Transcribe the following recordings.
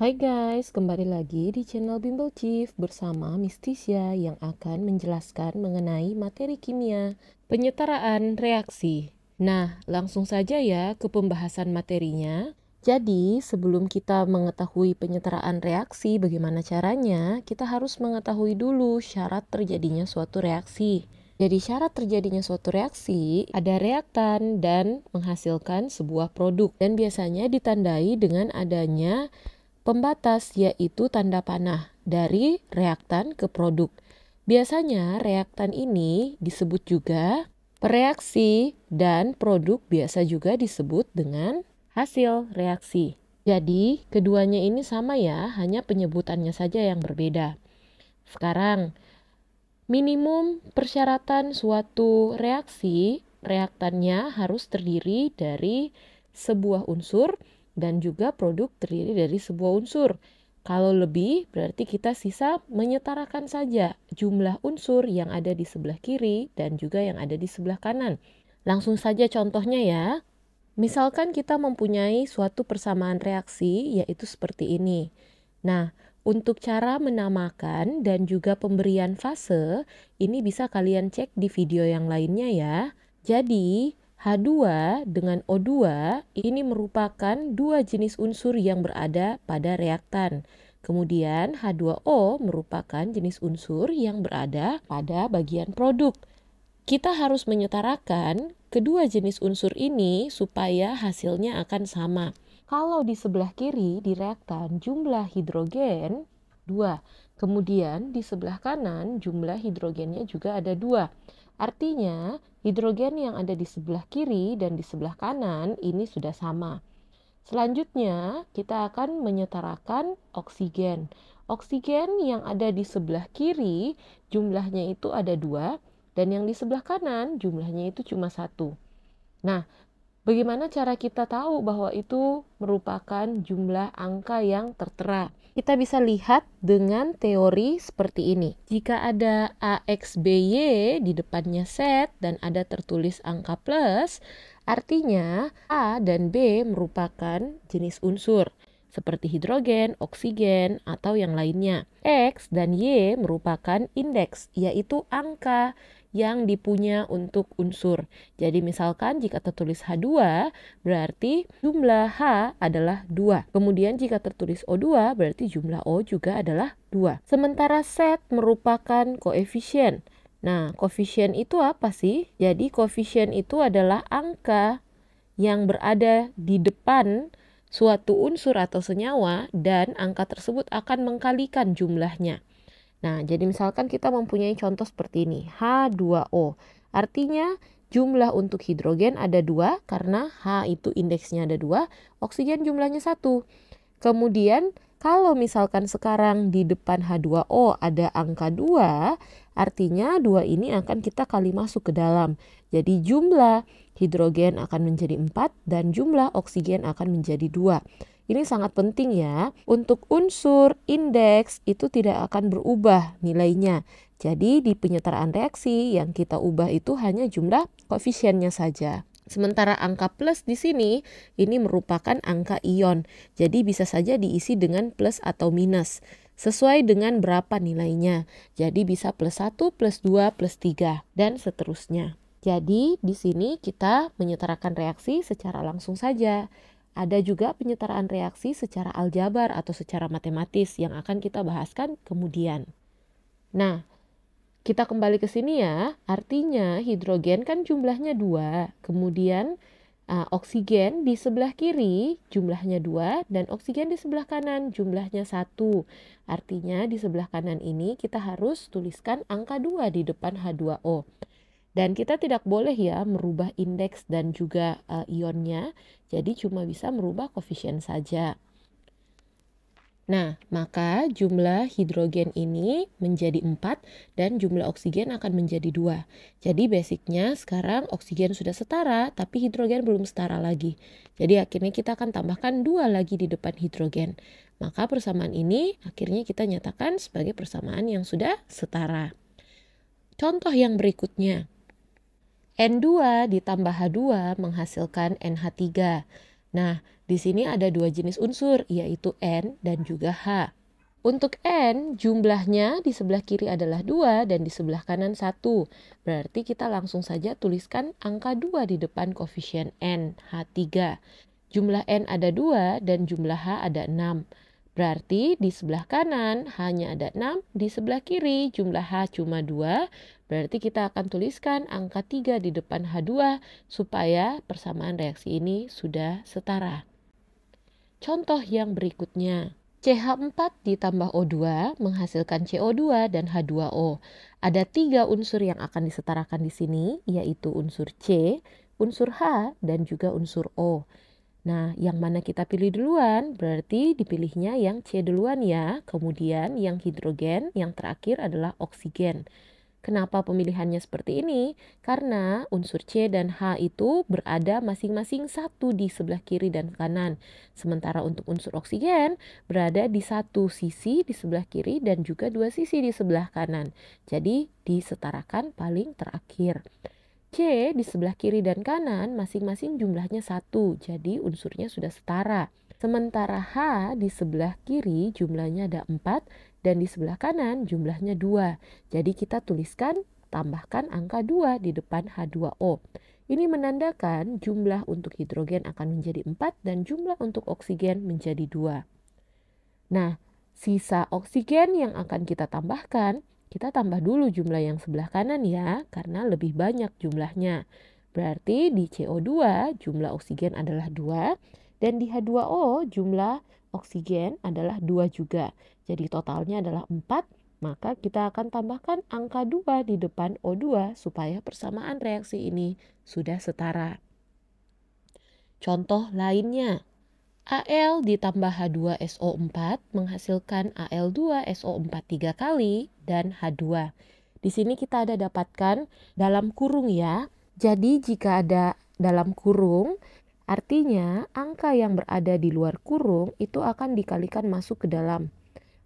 Hai guys, kembali lagi di channel Bimbel Chief bersama Miss Tisha yang akan menjelaskan mengenai materi kimia penyetaraan reaksi. Nah, langsung saja ya ke pembahasan materinya. Jadi, sebelum kita mengetahui penyetaraan reaksi, bagaimana caranya, kita harus mengetahui dulu syarat terjadinya suatu reaksi. Jadi syarat terjadinya suatu reaksi, ada reaktan dan menghasilkan sebuah produk. Dan biasanya ditandai dengan adanya pembatas, yaitu tanda panah dari reaktan ke produk. Biasanya reaktan ini disebut juga pereaksi dan produk biasa juga disebut dengan hasil reaksi. Jadi keduanya ini sama ya, hanya penyebutannya saja yang berbeda. Sekarang, minimum persyaratan suatu reaksi, reaktannya harus terdiri dari sebuah unsur dan juga produk terdiri dari sebuah unsur. Kalau lebih, berarti kita sisa menyetarakan saja jumlah unsur yang ada di sebelah kiri dan juga yang ada di sebelah kanan. Langsung saja contohnya ya. Misalkan kita mempunyai suatu persamaan reaksi, yaitu seperti ini. Nah, untuk cara menamakan dan juga pemberian fase, ini bisa kalian cek di video yang lainnya ya. Jadi, H2 dengan O2 ini merupakan dua jenis unsur yang berada pada reaktan. Kemudian H2O merupakan jenis unsur yang berada pada bagian produk. Kita harus menyetarakan kedua jenis unsur ini supaya hasilnya akan sama. Kalau di sebelah kiri di reaktan jumlah hidrogen 2. Kemudian di sebelah kanan jumlah hidrogennya juga ada 2. Artinya hidrogen yang ada di sebelah kiri dan di sebelah kanan ini sudah sama. Selanjutnya kita akan menyetarakan oksigen. Oksigen yang ada di sebelah kiri jumlahnya itu ada 2 dan yang di sebelah kanan jumlahnya itu cuma 1. Nah, bagaimana cara kita tahu bahwa itu merupakan jumlah angka yang tertera? Kita bisa lihat dengan teori seperti ini. Jika ada AXBY di depannya set dan ada tertulis angka plus, artinya A dan B merupakan jenis unsur seperti hidrogen, oksigen, atau yang lainnya. X dan Y merupakan indeks, yaitu angka yang dipunya untuk unsur. Jadi misalkan jika tertulis H2, berarti jumlah H adalah 2. Kemudian jika tertulis O2, berarti jumlah O juga adalah 2. Sementara Z merupakan koefisien. Nah, koefisien itu apa sih? Jadi koefisien itu adalah angka yang berada di depan suatu unsur atau senyawa dan angka tersebut akan mengkalikan jumlahnya. Nah, jadi misalkan kita mempunyai contoh seperti ini, H2O. Artinya jumlah untuk hidrogen ada 2 karena H itu indeksnya ada 2, oksigen jumlahnya 1. Kemudian kalau misalkan sekarang di depan H2O ada angka 2, artinya 2 ini akan kita kali masuk ke dalam. Jadi jumlah hidrogen akan menjadi 4 dan jumlah oksigen akan menjadi 2. Ini sangat penting ya. Untuk unsur indeks itu tidak akan berubah nilainya. Jadi di penyetaraan reaksi yang kita ubah itu hanya jumlah koefisiennya saja. Sementara angka plus di sini ini merupakan angka ion. Jadi bisa saja diisi dengan plus atau minus sesuai dengan berapa nilainya. Jadi bisa plus 1, plus 2, plus 3 dan seterusnya. Jadi di sini kita menyetarakan reaksi secara langsung saja. Ada juga penyetaraan reaksi secara aljabar atau secara matematis yang akan kita bahaskan kemudian. Nah, kita kembali ke sini ya. Artinya hidrogen kan jumlahnya 2. Kemudian oksigen di sebelah kiri jumlahnya 2 dan oksigen di sebelah kanan jumlahnya 1. Artinya di sebelah kanan ini kita harus tuliskan angka 2 di depan H2O. Dan kita tidak boleh ya merubah indeks dan juga ionnya, jadi cuma bisa merubah koefisien saja. Nah, maka jumlah hidrogen ini menjadi 4 dan jumlah oksigen akan menjadi 2. Jadi basicnya sekarang oksigen sudah setara, tapi hidrogen belum setara lagi. Jadi akhirnya kita akan tambahkan 2 lagi di depan hidrogen. Maka persamaan ini akhirnya kita nyatakan sebagai persamaan yang sudah setara. Contoh yang berikutnya. N2 ditambah H2 menghasilkan NH3. Nah, di sini ada dua jenis unsur, yaitu N dan juga H. Untuk N, jumlahnya di sebelah kiri adalah 2 dan di sebelah kanan 1. Berarti kita langsung saja tuliskan angka 2 di depan koefisien N, H3. Jumlah N ada 2 dan jumlah H ada 6. Berarti di sebelah kanan hanya ada 6, di sebelah kiri jumlah H cuma 2. Berarti kita akan tuliskan angka 3 di depan H2 supaya persamaan reaksi ini sudah setara. Contoh yang berikutnya. CH4 ditambah O2 menghasilkan CO2 dan H2O. Ada 3 unsur yang akan disetarakan di sini, yaitu unsur C, unsur H, dan juga unsur O. Nah, yang mana kita pilih duluan, berarti dipilihnya yang C duluan ya. Kemudian yang hidrogen, yang terakhir adalah oksigen. Kenapa pemilihannya seperti ini? Karena unsur C dan H itu berada masing-masing satu di sebelah kiri dan kanan. Sementara untuk unsur oksigen berada di satu sisi di sebelah kiri dan juga dua sisi di sebelah kanan. Jadi disetarakan paling terakhir. C di sebelah kiri dan kanan masing-masing jumlahnya 1, jadi unsurnya sudah setara. Sementara H di sebelah kiri jumlahnya ada 4 dan di sebelah kanan jumlahnya 2. Jadi kita tuliskan tambahkan angka 2 di depan H2O. Ini menandakan jumlah untuk hidrogen akan menjadi 4 dan jumlah untuk oksigen menjadi 2. Nah, sisa oksigen yang akan kita tambahkan, kita tambah dulu jumlah yang sebelah kanan ya, karena lebih banyak jumlahnya. Berarti di CO2 jumlah oksigen adalah 2, dan di H2O jumlah oksigen adalah 2 juga. Jadi totalnya adalah 4, maka kita akan tambahkan angka 2 di depan O2 supaya persamaan reaksi ini sudah setara. Contoh lainnya. Al ditambah H2SO4 menghasilkan Al2SO4 3 kali dan H2. Di sini kita ada dapatkan dalam kurung ya. Jadi jika ada dalam kurung, artinya angka yang berada di luar kurung itu akan dikalikan masuk ke dalam.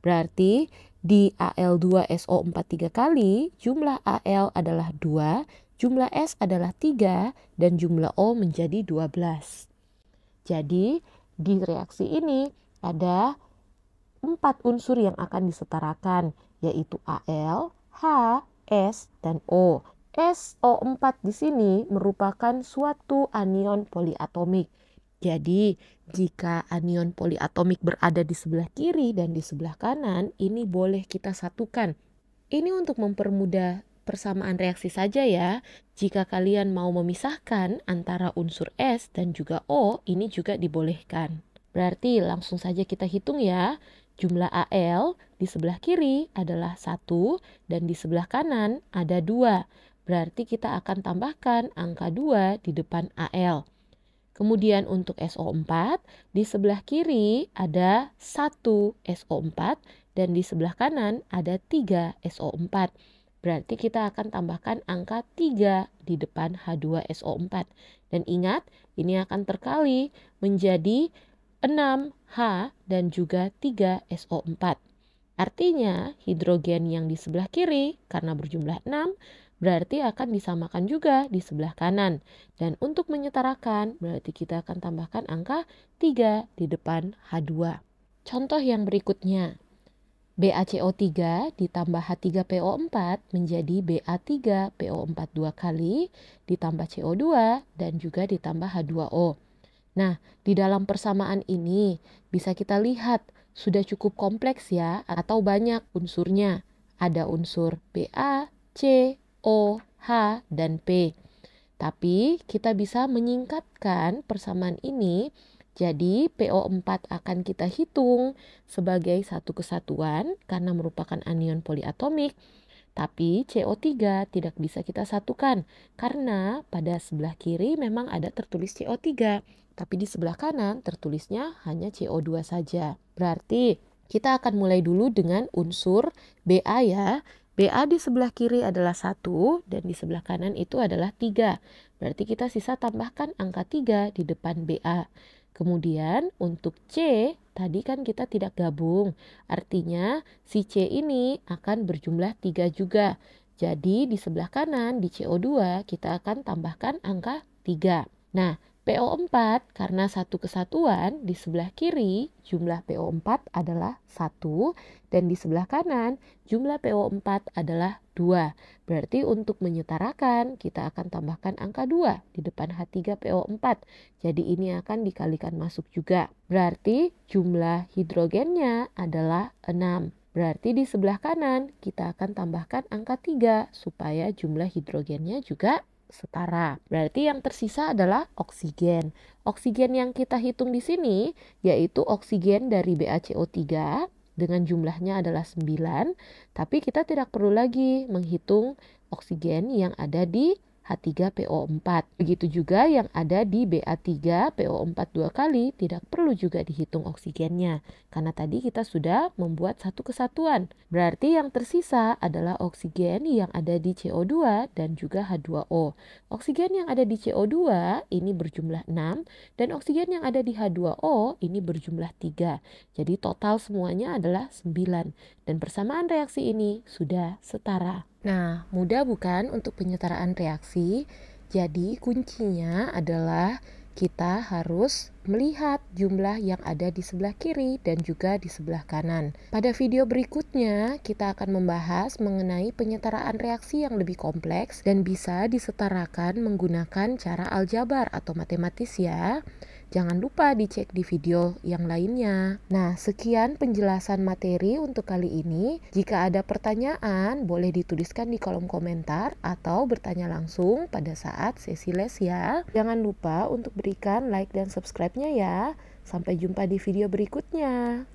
Berarti di Al2SO4 3 kali, jumlah Al adalah 2, jumlah S adalah 3, dan jumlah O menjadi 12. Jadi di reaksi ini ada 4 unsur yang akan disetarakan, yaitu Al, H, S, dan O. SO4 di sini merupakan suatu anion poliatomik. Jadi, jika anion poliatomik berada di sebelah kiri dan di sebelah kanan, ini boleh kita satukan. Ini untuk mempermudah persamaan reaksi saja ya. Jika kalian mau memisahkan antara unsur S dan juga O, ini juga dibolehkan. Berarti langsung saja kita hitung ya. Jumlah Al di sebelah kiri adalah 1 dan di sebelah kanan ada 2. Berarti kita akan tambahkan angka 2 di depan Al. Kemudian untuk SO4 di sebelah kiri ada 1 SO4 dan di sebelah kanan ada 3 SO4. Berarti kita akan tambahkan angka 3 di depan H2SO4. Dan ingat, ini akan terkali menjadi 6H dan juga 3SO4. Artinya hidrogen yang di sebelah kiri karena berjumlah 6 berarti akan disamakan juga di sebelah kanan. Dan untuk menyetarakan berarti kita akan tambahkan angka 3 di depan H2. Contoh yang berikutnya. BaCO3 ditambah H3PO4 menjadi Ba3PO4 2 kali ditambah CO2 dan juga ditambah H2O. Nah, di dalam persamaan ini bisa kita lihat sudah cukup kompleks ya atau banyak unsurnya. Ada unsur Ba, C, O, H, dan P. Tapi kita bisa menyingkatkan persamaan ini. Jadi PO4 akan kita hitung sebagai satu kesatuan karena merupakan anion poliatomik. Tapi CO3 tidak bisa kita satukan karena pada sebelah kiri memang ada tertulis CO3. Tapi di sebelah kanan tertulisnya hanya CO2 saja. Berarti kita akan mulai dulu dengan unsur Ba ya. Ba di sebelah kiri adalah 1 dan di sebelah kanan itu adalah 3. Berarti kita sisa tambahkan angka 3 di depan Ba. Kemudian untuk C, tadi kan kita tidak gabung. Artinya si C ini akan berjumlah 3 juga. Jadi di sebelah kanan di CO2 kita akan tambahkan angka 3. Nah, PO4 karena satu kesatuan, di sebelah kiri jumlah PO4 adalah 1 dan di sebelah kanan jumlah PO4 adalah 2. Berarti untuk menyetarakan kita akan tambahkan angka 2 di depan H3PO4. Jadi ini akan dikalikan masuk juga. Berarti jumlah hidrogennya adalah 6. Berarti di sebelah kanan kita akan tambahkan angka 3 supaya jumlah hidrogennya juga setara. Berarti yang tersisa adalah oksigen. Oksigen yang kita hitung di sini yaitu oksigen dari BaCO3 dengan jumlahnya adalah 9, tapi kita tidak perlu lagi menghitung oksigen yang ada di H3PO4. Begitu juga yang ada di Ba3PO4 2 kali, tidak perlu juga dihitung oksigennya. Karena tadi kita sudah membuat satu kesatuan. Berarti yang tersisa adalah oksigen yang ada di CO2 dan juga H2O. Oksigen yang ada di CO2 ini berjumlah 6 dan oksigen yang ada di H2O ini berjumlah 3. Jadi total semuanya adalah 9. Dan persamaan reaksi ini sudah setara. Nah, mudah bukan untuk penyetaraan reaksi? Jadi kuncinya adalah kita harus melihat jumlah yang ada di sebelah kiri dan juga di sebelah kanan. Pada video berikutnya, kita akan membahas mengenai penyetaraan reaksi yang lebih kompleks dan bisa disetarakan menggunakan cara aljabar atau matematis ya. Jangan lupa dicek di video yang lainnya. Nah, sekian penjelasan materi untuk kali ini. Jika ada pertanyaan, boleh dituliskan di kolom komentar atau bertanya langsung pada saat sesi les ya. Jangan lupa untuk berikan like dan subscribe-nya ya. Sampai jumpa di video berikutnya.